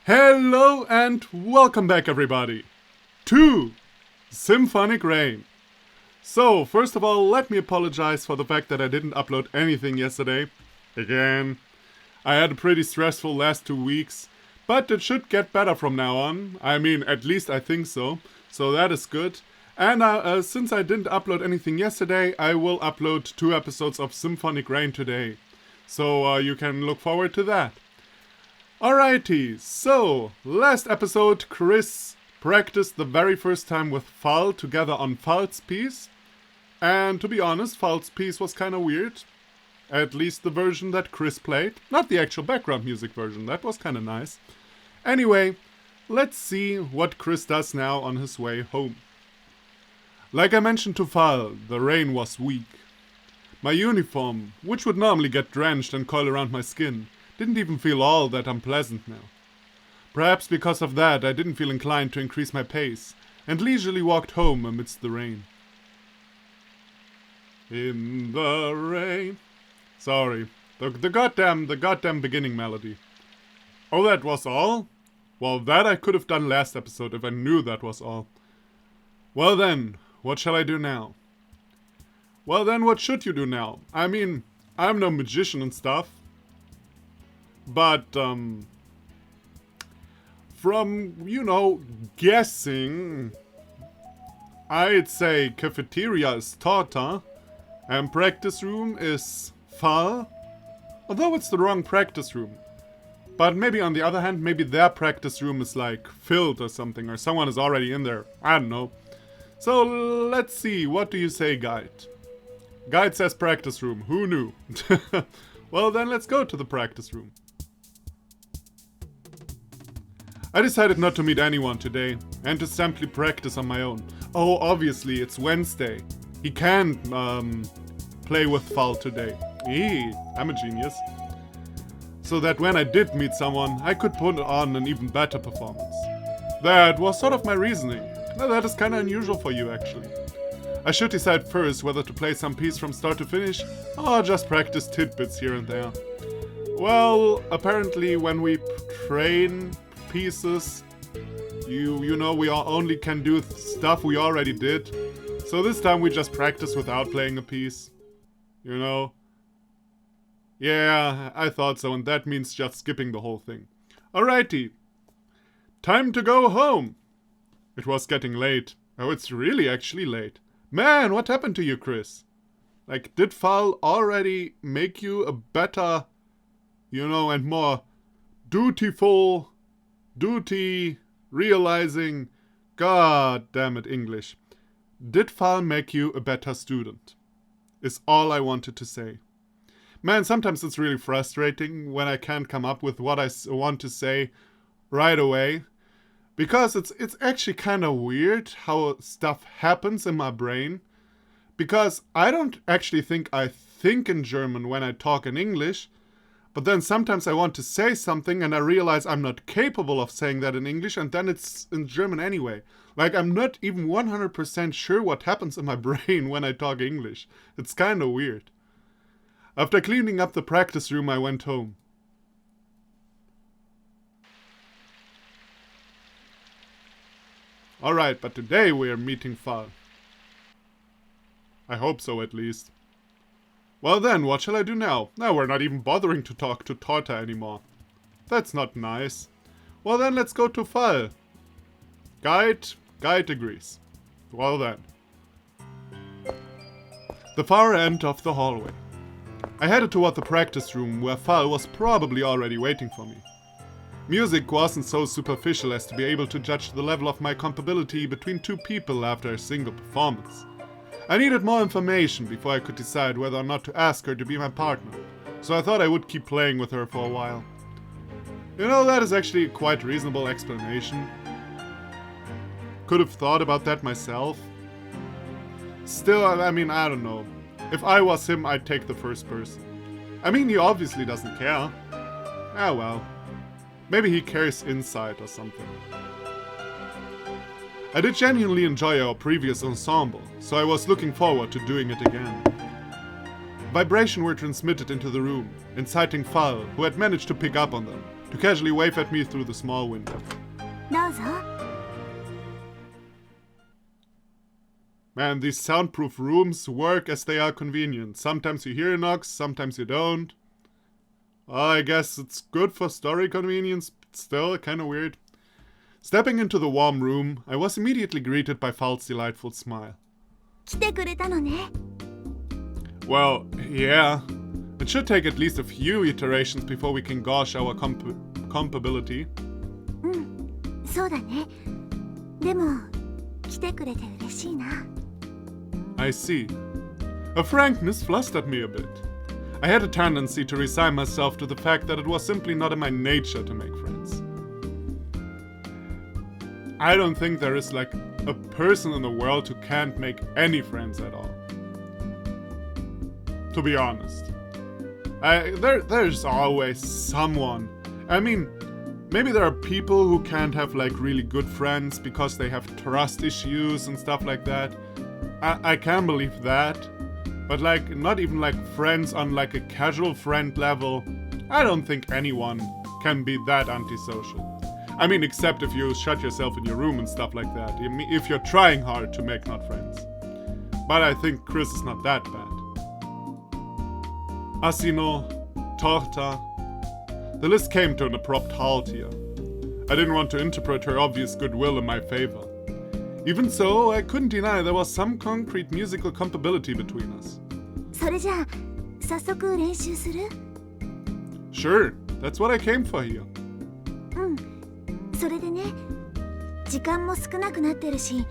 Hello and welcome back everybody to Symphonic Rain. So, first of all, let me apologize for the fact that I didn't upload anything yesterday. Again, I had a pretty stressful last 2 weeks, but it should get better from now on. I mean, at least I think so. So that is good. And since I didn't upload anything yesterday, I will upload 2 episodes of Symphonic Rain today. So you can look forward to that. Alrighty, so last episode Chris practiced the very first time with Fal together on Fal's piece. And to be honest, Fal's piece was kinda weird. At least the version that Chris played. Not the actual background music version, that was kinda nice. Anyway, let's see what Chris does now on his way home. Like I mentioned to Fal, the rain was weak. My uniform, which would normally get drenched and coil around my skin, didn't even feel all that unpleasant now. Perhaps because of that, I didn't feel inclined to increase my pace, and leisurely walked home amidst the rain. In the rain. Sorry, the goddamn beginning melody. Oh, that was all? Well, that I could have done last episode if I knew that was all. Well then, what shall I do now? Well then, what should you do now? I mean, I'm no magician and stuff. But, from, guessing, I'd say cafeteria is torta, and practice room is Fal. Although it's the wrong practice room. But maybe on the other hand, maybe their practice room is like filled or something, or someone is already in there. I don't know. So let's see, what do you say, Guide? Guide says practice room, who knew? Well then, let's go to the practice room. I decided not to meet anyone today, and to simply practice on my own. Oh, obviously, it's Wednesday. He can't, play with Fal today. I'm a genius. So that when I did meet someone, I could put on an even better performance. That was sort of my reasoning. Now, that is kinda unusual for you, actually. I should decide first whether to play some piece from start to finish, or just practice tidbits here and there. Well, apparently when we train pieces, you know, we only can do stuff we already did. So this time we just practice without playing a piece. You know? Yeah, I thought so, and that means just skipping the whole thing. Alrighty. Time to go home. It was getting late. Oh, it's really actually late. Man, what happened to you, Chris? Like, did Fal already make you a better, and more duty realizing, god damn it, English. Did Fal make you a better student? Is all I wanted to say. Man, sometimes it's really frustrating when I can't come up with what I want to say right away. Because it's actually kind of weird how stuff happens in my brain. Because I don't actually think I think in German when I talk in English. But then sometimes I want to say something and I realize I'm not capable of saying that in English, and then it's in German anyway. Like, I'm not even 100% sure what happens in my brain when I talk English. It's kind of weird. After cleaning up the practice room, I went home. Alright, but today we are meeting Fal. I hope so, at least. Well then, what shall I do now? Now we're not even bothering to talk to Torta anymore. That's not nice. Well then, let's go to Fal. Guide agrees. Well then. The far end of the hallway. I headed toward the practice room where Fal was probably already waiting for me. Music wasn't so superficial as to be able to judge the level of my compatibility between two people after a single performance. I needed more information before I could decide whether or not to ask her to be my partner, so I thought I would keep playing with her for a while. That is actually a quite reasonable explanation. Could have thought about that myself. Still, I mean, I don't know. If I was him, I'd take the first person. I mean, he obviously doesn't care. Ah well. Maybe he cares inside or something. I did genuinely enjoy our previous ensemble, so I was looking forward to doing it again. Vibration were transmitted into the room, inciting Fal, who had managed to pick up on them, to casually wave at me through the small window. どうぞ。 Man, these soundproof rooms work as they are convenient. Sometimes you hear knocks, sometimes you don't. I guess it's good for story convenience, but still kinda weird. Stepping into the warm room, I was immediately greeted by Fal's delightful smile. 来てくれたのね。 Well, yeah. It should take at least a few iterations before we can gauge our compatibility. うん、そうだね。でも、来てくれて嬉しいな。 I see. Her frankness flustered me a bit. I had a tendency to resign myself to the fact that it was simply not in my nature to make friends. I don't think there is like a person in the world who can't make any friends at all. To be honest. There's always someone. I mean, maybe there are people who can't have like really good friends because they have trust issues and stuff like that. I can believe that. But like, not even like friends on like a casual friend level. I don't think anyone can be that antisocial. I mean, except if you shut yourself in your room and stuff like that. If you're trying hard to make not friends. But I think Chris is not that bad. Asino, torta. The list came to an abrupt halt here. I didn't want to interpret her obvious goodwill in my favor. Even so, I couldn't deny there was some concrete musical compatibility between us. それじゃあ、早速練習する？ Sure, that's what I came for here. うん。それでね、時間も少なくなってるし、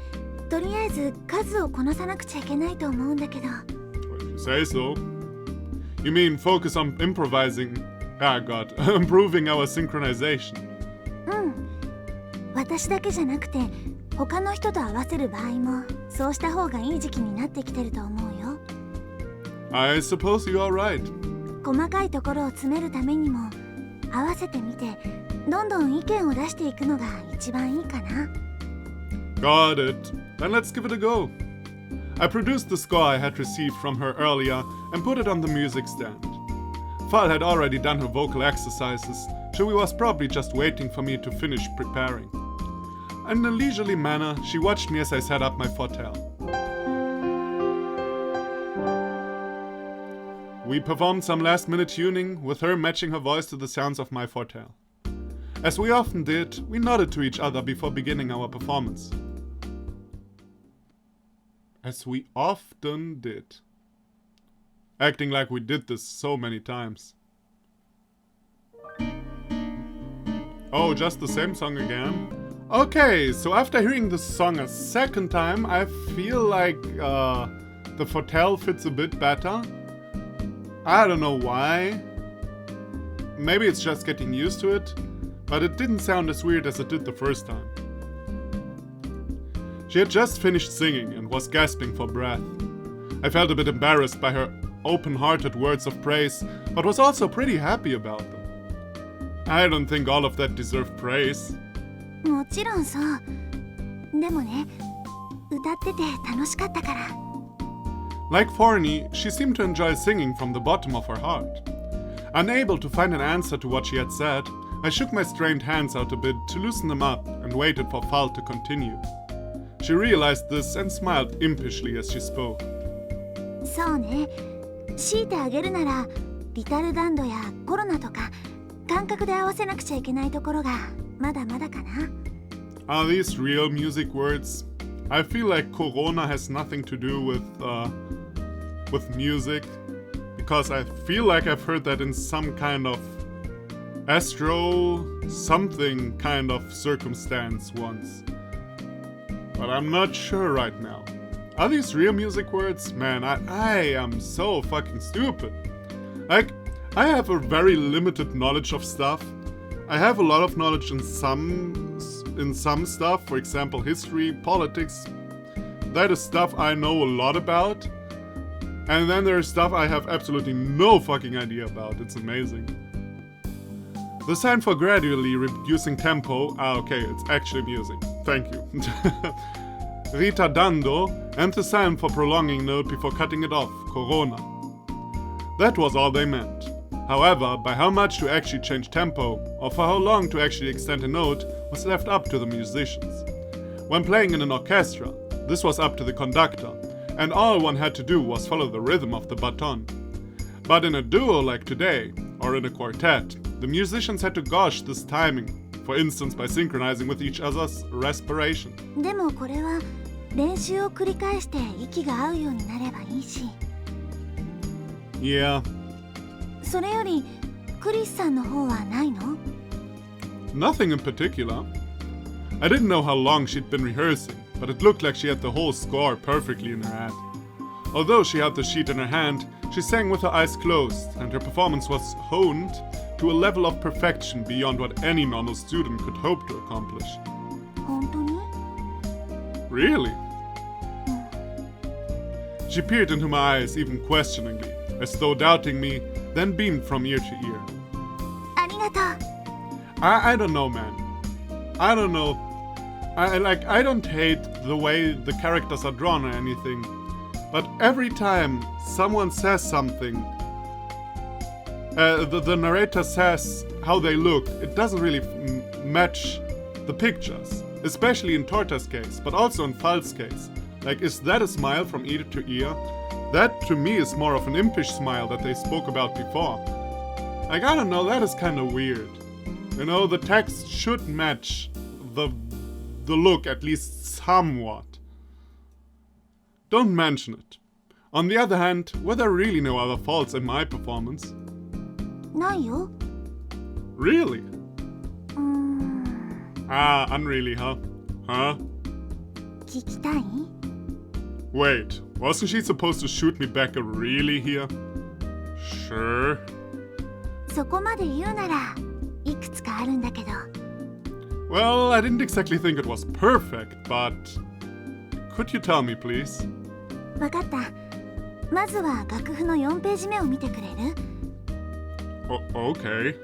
とりあえず数をこなさなくちゃいけないと思うんだけど。Well, if you say so. You mean focus on improvising? Ah, God, improving our synchronization. うん。私だけじゃなくて、他の人と合わせる場合も、そうした方がいい時期になってきてると思うよ。I suppose you are right. 細かいところを詰めるためにも、合わせてみて、どんどん意見を出していくのが一番いいかな。Got it. Then let's give it a go. I produced the score I had received from her earlier and put it on the music stand. Fal had already done her vocal exercises, so she was probably just waiting for me to finish preparing. In a leisurely manner, she watched me as I set up my fortel. We performed some last-minute tuning, with her matching her voice to the sounds of my fortel. As we often did, we nodded to each other before beginning our performance. As we often did. Acting like we did this so many times. Oh, just the same song again? Okay, so after hearing this song a second time, I feel like the fortel fits a bit better. I don't know why. Maybe it's just getting used to it, but it didn't sound as weird as it did the first time. She had just finished singing and was gasping for breath. I felt a bit embarrassed by her open-hearted words of praise, but was also pretty happy about them. I don't think all of that deserved praise. もちろんそう。でもね、歌ってて楽しかったから。Like Forney, she seemed to enjoy singing from the bottom of her heart. Unable to find an answer to what she had said, I shook my strained hands out a bit to loosen them up and waited for Fal to continue. She realized this and smiled impishly as she spoke. そうね。強いてあげるなら、リタルダンドやコロナとか、感覚で合わせなくちゃいけないところがまだまだかな。Are these real music words? I feel like Corona has nothing to do with music, because I feel like I've heard that in some kind of astro something kind of circumstance once. But I'm not sure right now. Are these real music words? Man, I am so fucking stupid. Like, I have a very limited knowledge of stuff. I have a lot of knowledge in some stuff, for example, history, politics. That is stuff I know a lot about. And then there is stuff I have absolutely no fucking idea about. It's amazing. The sign for gradually reducing tempo, okay, it's actually music. Thank you. Ritardando, and the sign for prolonging note before cutting it off, Corona. That was all they meant. However, by how much to actually change tempo, or for how long to actually extend a note, was left up to the musicians. When playing in an orchestra, this was up to the conductor, and all one had to do was follow the rhythm of the baton. But in a duo like today, or in a quartet, the musicians had to gauge this timing, for instance by synchronizing with each other's respiration. でもこれは練習を繰り返して息が合うようになればいいし。Yeah. それよりクリスさんの方はないの？ Nothing in particular. I didn't know how long she'd been rehearsing, but it looked like she had the whole score perfectly in her head. Although she had the sheet in her hand, she sang with her eyes closed, and her performance was honed to a level of perfection beyond what any normal student could hope to accomplish. 本当に？ Really? She peered into my eyes even questioningly, as though doubting me, then beamed from ear to ear. ありがとう。I don't know, man. I don't know. I don't hate the way the characters are drawn or anything, but every time someone says something, the narrator says how they look, it doesn't really match the pictures, especially in Torta's case, but also in Fal's case. Like, is that a smile from ear to ear? That to me is more of an impish smile that they spoke about before. Like, I don't know, that is kind of weird. You know, the text should match the look at least somewhat. Don't mention it. On the other hand, were there really no other faults in my performance? ないよ。 Really? Ah, unreally, huh? Huh? 聞きたい？ Wait, wasn't she supposed to shoot me back a really here? Sure. そこまで言うならいくつかあるんだけど。 Well, I didn't exactly think it was perfect, but could you tell me, please? わかった。まずは楽譜の4ページ目を見てくれる？ Okay.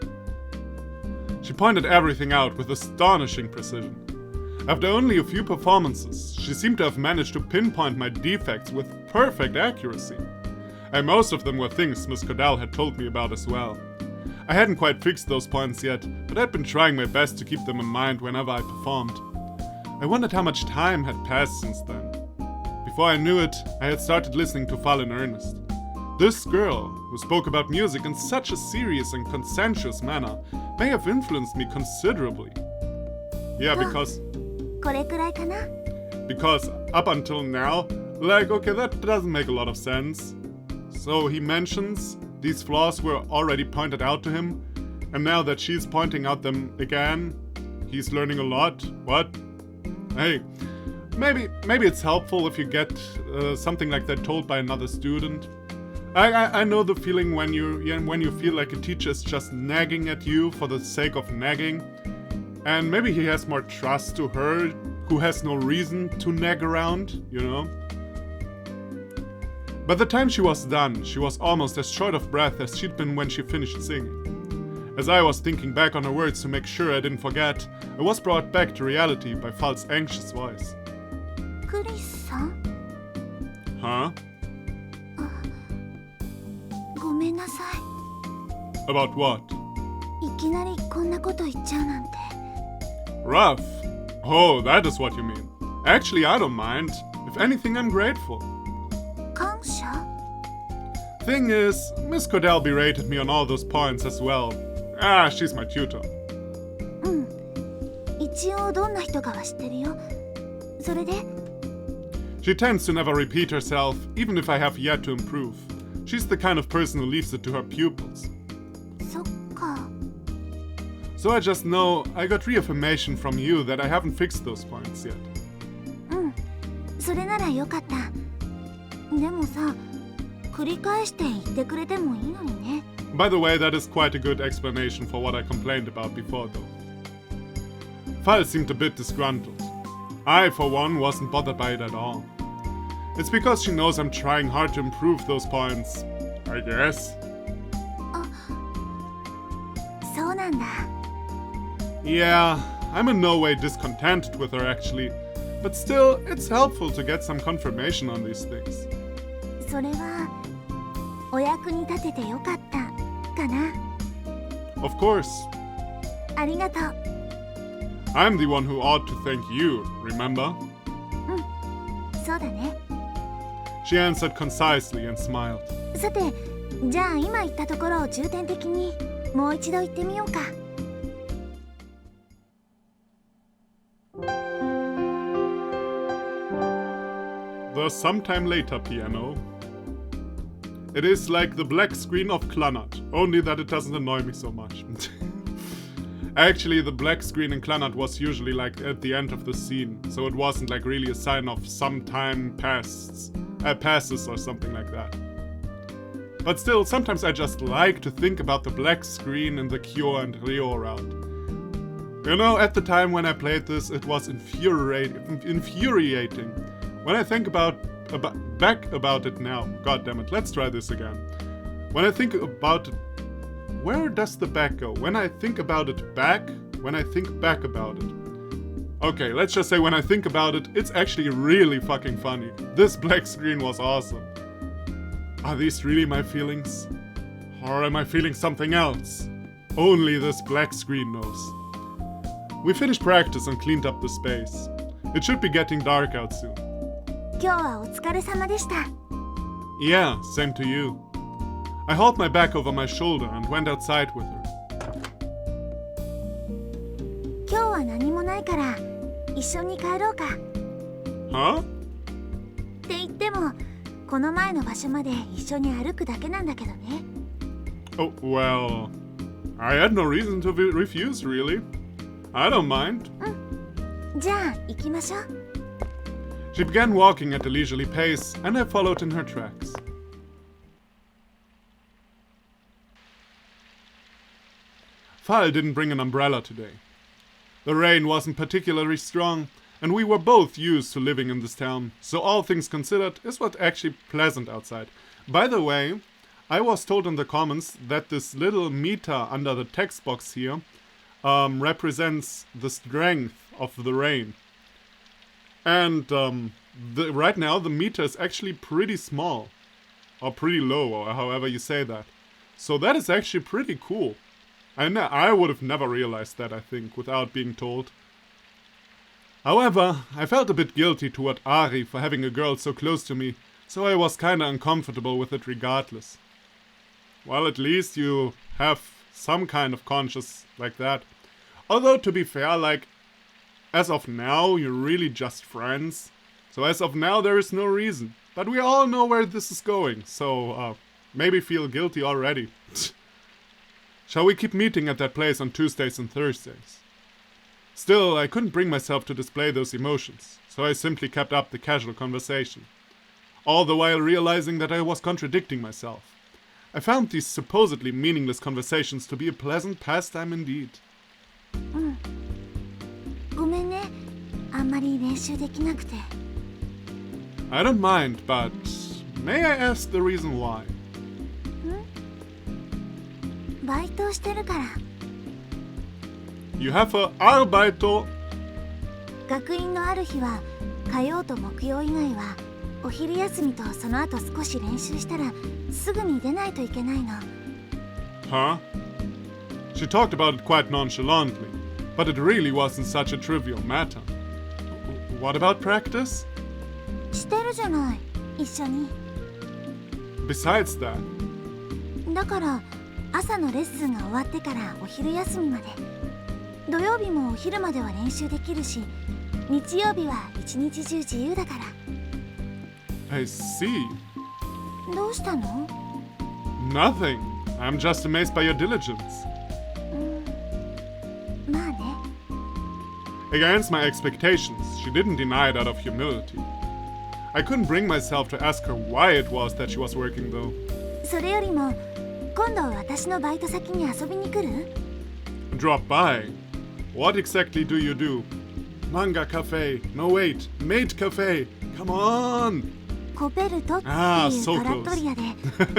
She pointed everything out with astonishing precision. After only a few performances, she seemed to have managed to pinpoint my defects with perfect accuracy. And most of them were things Miss Cordell had told me about as well. I hadn't quite fixed those points yet, but I'd been trying my best to keep them in mind whenever I performed. I wondered how much time had passed since then. Before I knew it, I had started listening to Fall in earnest. This girl, who spoke about music in such a serious and conscientious manner, may have influenced me considerably. Yeah, because これくらいかな？ Because up until now, like, okay, that doesn't make a lot of sense. So he mentions these flaws were already pointed out to him, and now that she's pointing out them again, he's learning a lot. What? Hey, maybe it's helpful if you get something like that told by another student. I know the feeling when you feel like a teacher is just nagging at you for the sake of nagging. And maybe he has more trust to her, who has no reason to nag around, you know? By the time she was done, she was almost as short of breath as she'd been when she finished singing. As I was thinking back on her words to make sure I didn't forget, I was brought back to reality by Fal's anxious voice. クリスさん？ Huh? ごめんなさい。 About what? いきなりこんなこと言っちゃうなんて。 Rough. Oh, that is what you mean. Actually, I don't mind. If anything, I'm grateful. 感謝？ Thing is, Miss Cordell berated me on all those points as well. Ah, she's my tutor. うん。一応どんな人かは知ってるよ。それで？ She tends to never repeat herself, even if I have yet to improve. She's the kind of person who leaves it to her pupils. そっか。 So I just know I got reaffirmation from you that I haven't fixed those points yet. うん。それならよかった。でもさ、繰り返して言ってくれてもいいのにね。By the way, that is quite a good explanation for what I complained about before, though. Fal seemed a bit disgruntled. I, for one, wasn't bothered by it at all. It's because she knows I'm trying hard to improve those points, I guess. そうなんだ。 Yeah, I'm in no way discontented with her actually, but still, it's helpful to get some confirmation on these things. それはお役に立ててよかった。かな。 Of course. ありがとう。 I'm the one who ought to thank you, remember? そうだね。 She answered concisely and smiled. さて、じゃあ今言ったところを重点的にもう一度言ってみようか。 The sometime later piano. It is like the black screen of Clannad, only that it doesn't annoy me so much. Actually, the black screen in Clannad was usually like at the end of the scene, so it wasn't like really a sign of some time passes or something like that. But still, sometimes I just like to think about the black screen in the Kyo and Ryo route. You know, at the time when I played this, it was infuriating. When I think back about it now, god damn it, let's try this again. When I think about it, where does the back go? When I think about it back, when I think back about it. Okay, let's just say when I think about it, it's actually really fucking funny. This black screen was awesome. Are these really my feelings? Or am I feeling something else? Only this black screen knows. We finished practice and cleaned up the space. It should be getting dark out soon. 今日はお疲れ様でした。 Yeah, same to you. I hauled my bag over my shoulder and went outside with her. 今日は何もないから一緒に帰ろうか。 Huh? って言ってもこの前の場所まで一緒に歩くだけなんだけどね。 Oh, well, I had no reason to refuse, really. I don't mind. じゃあ行きましょう。 She began walking at a leisurely pace, and I followed in her tracks. Fal didn't bring an umbrella today. The rain wasn't particularly strong, and we were both used to living in this town, so all things considered, it was actually pleasant outside. By the way, I was told in the comments that this little meter under the text box here represents the strength of the rain. And right now the meter is actually pretty small, or pretty low, or however you say that. So that is actually pretty cool. I would have never realized that, I think, without being told. However, I felt a bit guilty toward Ari for having a girl so close to me, so I was kinda uncomfortable with it regardless. Well, at least you have some kind of conscience like that. Although, to be fair, like, as of now, you're really just friends. So as of now, there is no reason. But we all know where this is going, so maybe feel guilty already. Shall we keep meeting at that place on Tuesdays and Thursdays? Still, I couldn't bring myself to display those emotions, so I simply kept up the casual conversation. All the while realizing that I was contradicting myself. I found these supposedly meaningless conversations to be a pleasant pastime indeed. ごめんね。あんまり練習できなくて。 I don't mind, but may I ask the reason why? バイトしてるから。 You have a Arbeito. 学院のある日は火曜と木曜以外はお昼休みとその後少し練習したらすぐに出ないといけないの。 Huh? She talked about it quite nonchalantly, but it really wasn't such a trivial matter. What about practice? してるじゃない、一緒に。 Besides that, だから朝のレッスンが終わってからお昼休みまで。土曜日もお昼までは練習できるし、日曜日は一日中自由だから。 I see. どうしたの？ Nothing. I'm just amazed by your diligence. まあね。 Against my expectations, she didn't deny it out of humility. I couldn't bring myself to ask her why it was that she was working though. それよりも今度私のバイト先に遊びに来る？ Drop by. What exactly do you do? Manga cafe. No wait, maid cafe. Come on. コペルトっていうトラットリアで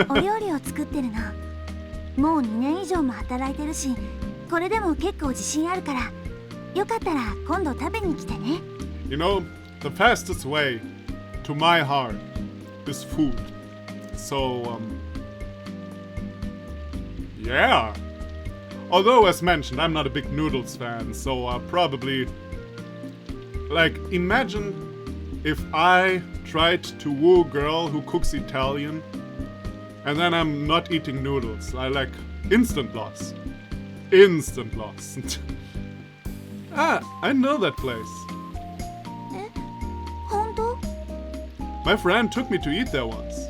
お料理を作ってるの。もう2年以上も働いてるし、これでも結構自信あるから、よかったら今度食べに来てね。 You know, the fastest way to my heart is food. So, Yeah. Although, as mentioned, I'm not a big noodles fan, so probably... Like, imagine if I tried to woo a girl who cooks Italian, and then I'm not eating noodles. I like instant loss. Instant loss. Ah, I know that place. 本当？ My friend took me to eat there once.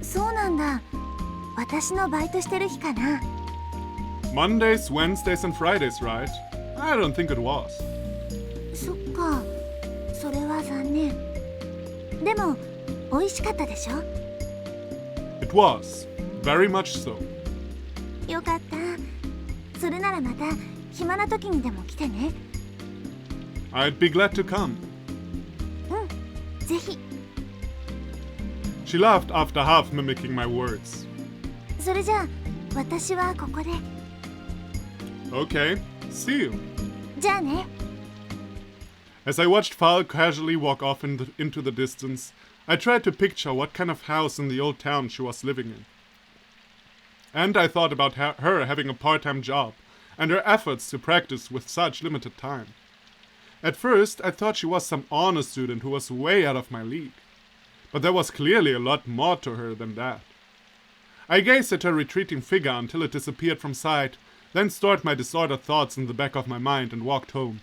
そうなんだ。私のバイトしてる日かな。 Mondays, Wednesdays and Fridays, right? I don't think it was. そっか。それは残念。でも、美味しかったでしょ？ It was. Very much so. よかった。それならまた暇な時にでも来てね。I'd be glad to come. うん、ぜひ。 She laughed after half mimicking my words. それじゃあ、私はここで。Okay, see you. じゃあね。 As I watched Val casually walk off into the distance, I tried to picture what kind of house in the old town she was living in. And I thought about her having a part-time job, and her efforts to practice with such limited time. At first, I thought she was some honor student who was way out of my league. But there was clearly a lot more to her than that. I gazed at her retreating figure until it disappeared from sight, then stored my disordered thoughts in the back of my mind and walked home.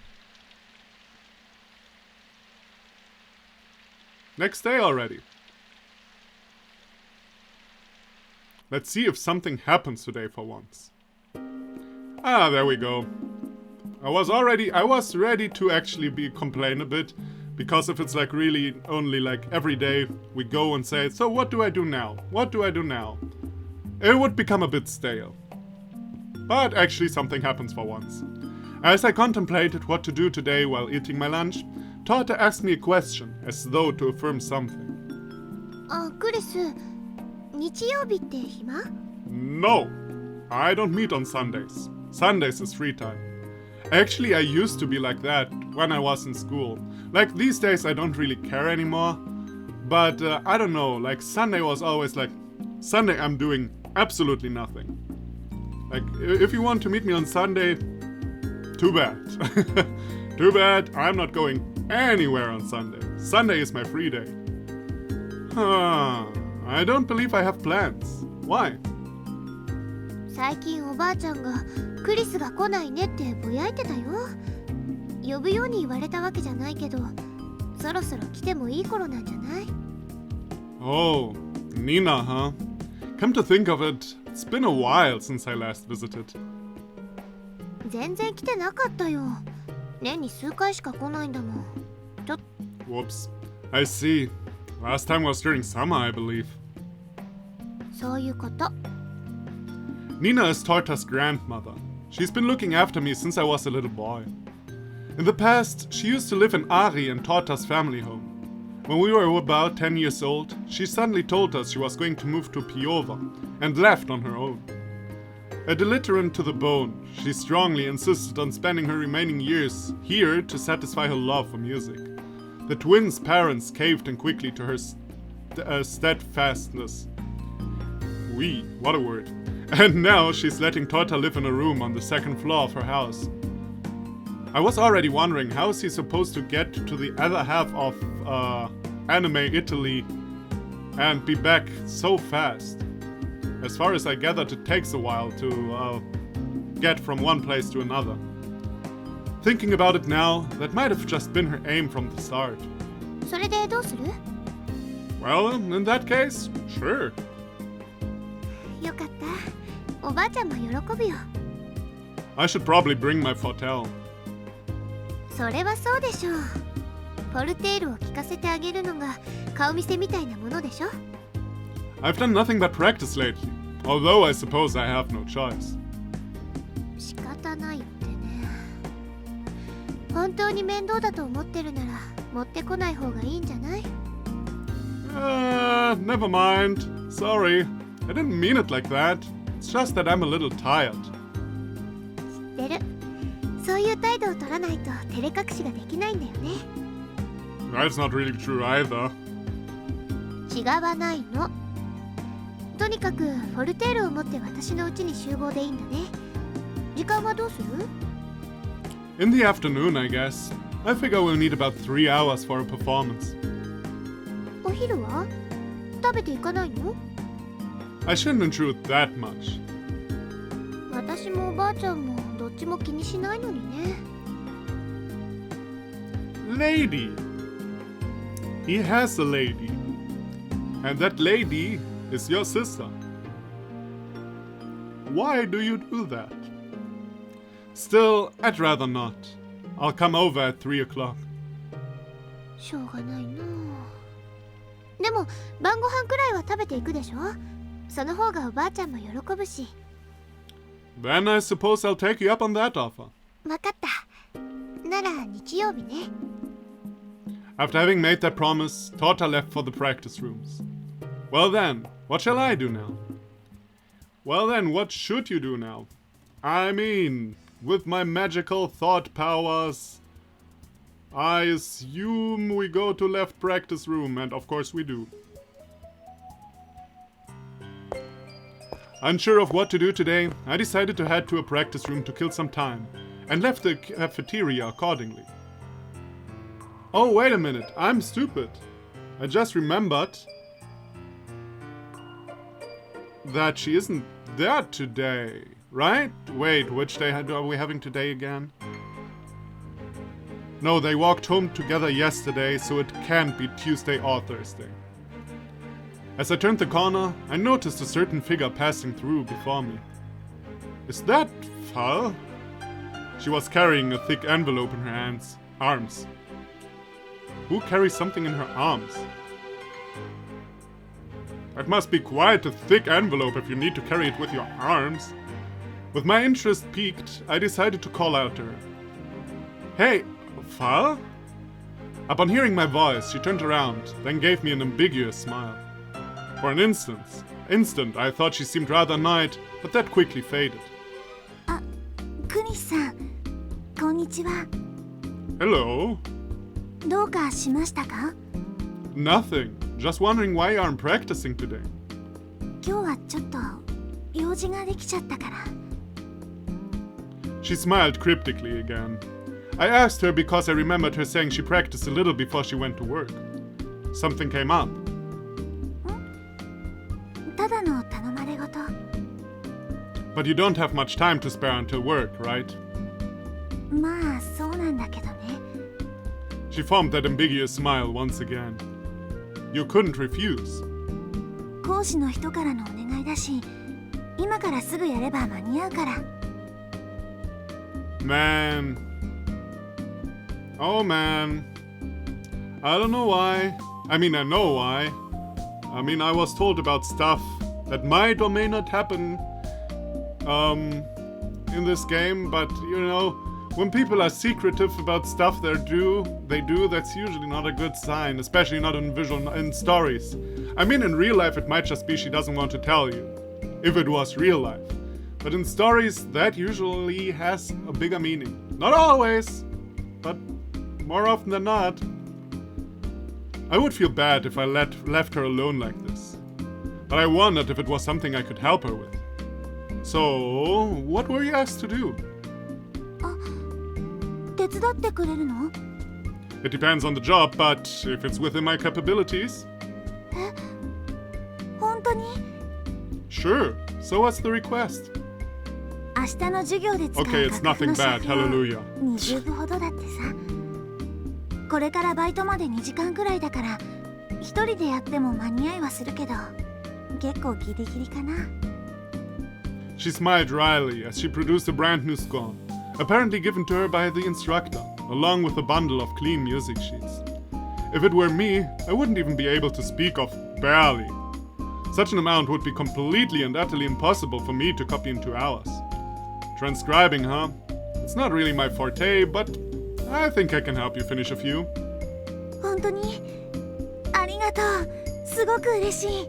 Next day already. Let's see if something happens today for once. Ah, there we go. I was ready to actually complain a bit, because if it's like really only like every day we go and say, so what do I do now? What do I do now? It would become a bit stale. But actually something happens for once. As I contemplated what to do today while eating my lunch, Tata asked me a question, as though to affirm something. あ、クリス、日曜日って暇？ No, I don't meet on Sundays. Sundays is free time. Actually, I used to be like that when I was in school. Like these days I don't really care anymore. But I don't know, like Sunday was always like, Sunday I'm doing absolutely nothing. Like if you want to meet me on Sunday, too bad. Too bad, I'm not going anywhere on Sunday. Sunday is my free day. I don't believe I have plans. Why? 最近おばあちゃんがクリスが来ないねってぼやいてたよ。呼ぶように言われたわけじゃないけど、そろそろ来てもいい頃なんじゃない？ Oh, Nina, huh? Come to think of it, it's been a while since I last visited. 全然来てなかったよ。年に数回しか来ないんだもん。Whoops. I see. Last time was during summer, I believe. そういうこと。Nina is Torta's grandmother. She's been looking after me since I was a little boy. In the past, she used to live in Ari and Torta's family home. When we were about 10 years old, she suddenly told us she was going to move to Piova and left on her own. A dilettante to the bone, she strongly insisted on spending her remaining years here to satisfy her love for music. The twins' parents caved in quickly to her steadfastness. What a word. And now she's letting Torta live in a room on the second floor of her house. I was already wondering how is he supposed to get to the other half of Anime Italy and be back so fast. As far as I gathered, it takes a while to get from one place to another. Thinking about it now, that might have just been her aim from the start. それでどうする？ Well, in that case, sure. よかった。おばあちゃんも喜ぶよ。I should probably bring my fortel. それはそうでしょう。ポルテールを聞かせてあげるのが顔見せみたいなものでしょ。I've done nothing but practice lately, although I suppose I have no choice. 仕方ないってね。本当に面倒だと思ってるなら持ってこない方がいいんじゃない？ Never mind. Sorry. I didn't mean it like that. It's just that I'm a little tired. 知ってる。そういう態度を取らないと照れ隠しができないんだよね。That's not really true either. 違わないの。とにかくフォルテールを持って私の家に集合でいいんだね。時間はどうする？ In the afternoon, I guess. I figure we'll need about 3 hours for a performance. お昼は食べていかないの？ I shouldn't intrude that much. 私もおばあちゃんもどっちも気にしないのにね。Lady. He has a lady. And that lady is your sister. Why do you do that? Still, I'd rather not. I'll come over at 3 o'clock. しょうがないな。でも晩ご飯くらいは食べていくでしょ。その方がおばあちゃんも喜ぶし。Then I suppose I'll take you up on that offer. わかった。なら日曜日ね。After having made that promise, Torta left for the practice rooms. Well then, what shall I do now? Well then, what should you do now? I mean, with my magical thought powers, I assume we go to left practice room, and of course we do. Unsure of what to do today, I decided to head to a practice room to kill some time, and left the cafeteria accordingly. Oh, wait a minute, I'm stupid. I just remembered that she isn't there today, right? Wait, which day are we having today again? No, they walked home together yesterday, so it can't be Tuesday or Thursday. As I turned the corner, I noticed a certain figure passing through before me. Is that Val? She was carrying a thick envelope in her arms. Who carries something in her arms? That must be quite a thick envelope if you need to carry it with your arms. With my interest piqued, I decided to call out to her. Hey, Val? Upon hearing my voice, she turned around, then gave me an ambiguous smile. For an instant, I thought she seemed rather annoyed, but that quickly faded. Kuni-san, konnichiwa. Hello. どうかしましたか？ Nothing. Just wondering why you aren't practicing today. 今日はちょっと用事ができちゃったから。She smiled cryptically again. I asked her because I remembered her saying she practiced a little before she went to work. Something came up. ただの頼まれごと。 But you don't have much time to spare until work, right? まあそうなんだけどね。She formed that ambiguous smile once again. You couldn't refuse. 講師の人からのお願いだし、今からすぐやれば間に合うから。Man. Oh man. I don't know why. I mean, I know why. I mean, I was told about stuff that might or may not happen in this game, but you know, when people are secretive about stuff they do, that's usually not a good sign, especially not in stories. I mean, in real life, it might just be she doesn't want to tell you, if it was real life. But in stories, that usually has a bigger meaning. Not always, but more often than not. I would feel bad if I left her alone like this. But I wondered if it was something I could help her with. So, what were you asked to do? 手伝ってくれるの？ It depends on the job, but if it's within my capabilities... え、本当に？ Sure. So what's the request? 明日の授業で使う Okay, it's nothing bad. Hallelujah. 20部ほどだってさ。これからバイトまで2時間くらいだから一人でやっても間に合いはするけど結構ギリギリかな。 She smiled wryly as she produced a brand new score, apparently given to her by the instructor, along with a bundle of clean music sheets. If it were me, I wouldn't even be able to speak of barely. Such an amount would be completely and utterly impossible for me to copy in 2 hours. Transcribing, huh? It's not really my forte, but I think I can help you finish a few. 本当にありがとう。すごく嬉しい。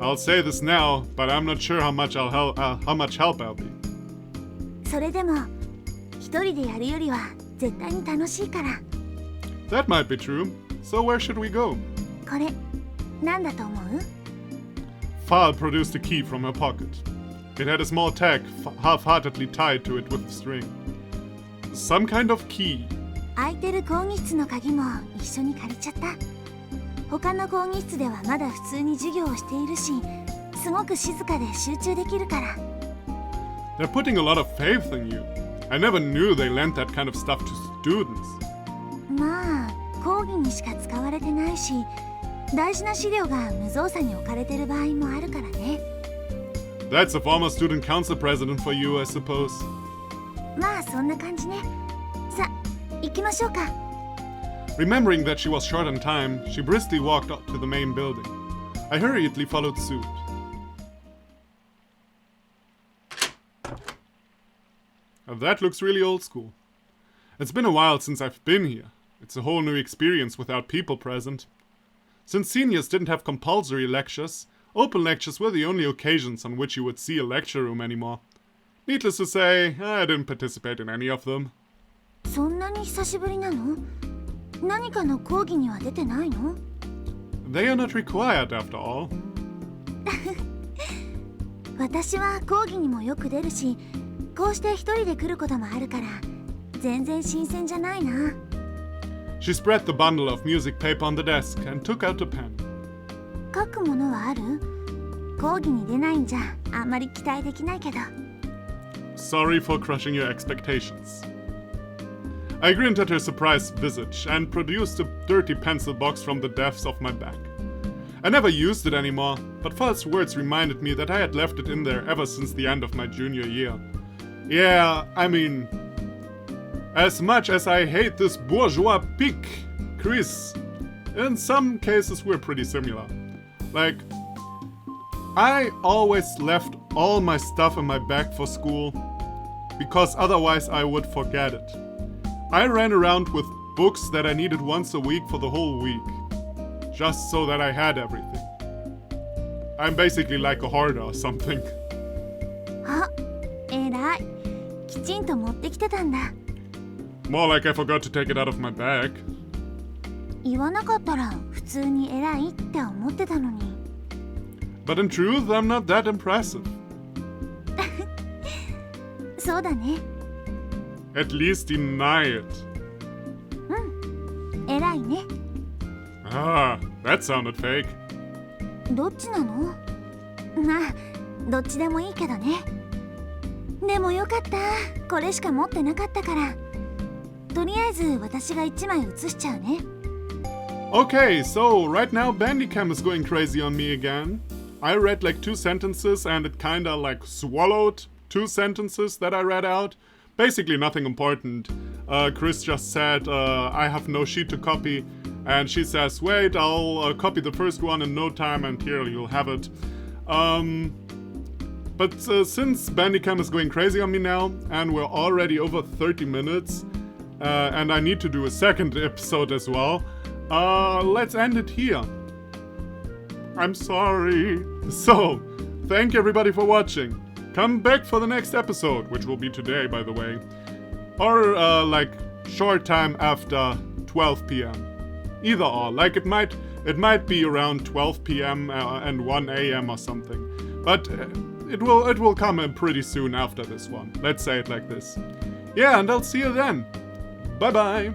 I'll say this now, but I'm not sure how much help I'll be. それでも一人でやるよりは絶対に楽しいから。 That might be true. So where should we go? これなんだと思う？ Fal produced a key from her pocket. It had a small tag half-heartedly tied to it with string. Some kind of key. 空いてる講義室の鍵も一緒に借りちゃった。他の講義室ではまだ普通に授業をしているし、すごく静かで集中できるから。They're putting a lot of faith in you. I never knew they lent that kind of stuff to students. まあ、講義にしか使われてないし、大事な資料が無造作に置かれてる場合もあるからね。That's a former student council president for you, I suppose. まあ、そんな感じね。さ、行きましょうか。Remembering that she was short on time, she briskly walked up to the main building. I hurriedly followed suit. That looks really old school. It's been a while since I've been here. It's a whole new experience without people present. Since seniors didn't have compulsory lectures, open lectures were the only occasions on which you would see a lecture room anymore. Needless to say, I didn't participate in any of them. そんなに久しぶりなの？何かの講義には出てないの？ They are not required after all. 私は講義にもよく出るし、こうして一人で来ることもあるから、全然新鮮じゃないな。She spread the bundle of music paper on the desk and took out a pen. 書くものはある？講義に出ないんじゃあんまり期待できないけど。Sorry for crushing your expectations. I grinned at her surprised visage and produced a dirty pencil box from the depths of my back. I never used it anymore, but Fal's words reminded me that I had left it in there ever since the end of my junior year. Yeah, I mean, as much as I hate this bourgeois pic, Chris, in some cases we're pretty similar. Like, I always left all my stuff in my bag for school, because otherwise I would forget it. I ran around with books that I needed once a week for the whole week, just so that I had everything. I'm basically like a hoarder or something. あ、偉い。きちんと持ってきてたんだ。More like I forgot to take it out of my bag. 言わなかったら普通に偉いって思ってたのに。But in truth, I'm not that impressive. そうだね。At least deny it. うん、偉いね。Ah, that sounded fake. どっちなの？まあ、どっちでもいいけどね。でもよかった。これしか持ってなかったから。とりあえず私が1枚写しちゃうね。Okay, so right now Bandicam is going crazy on me again. I read like 2 sentences and it kinda like swallowed 2 sentences that I read out. Basically nothing important. Chris just said, I have no sheet to copy. And she says, wait, I'll copy the first one in no time and here you'll have it. But since Bandicam is going crazy on me now, and we're already over 30 minutes, and I need to do a second episode as well, let's end it here. I'm sorry. So, thank you everybody for watching. Come back for the next episode, which will be today, by the way. Or, like, short time after 12 p.m. Either or. Like, it might be around 12 p.m. And 1 a.m. or something. But it will come pretty soon after this one. Let's say it like this. Yeah, and I'll see you then. Bye-bye.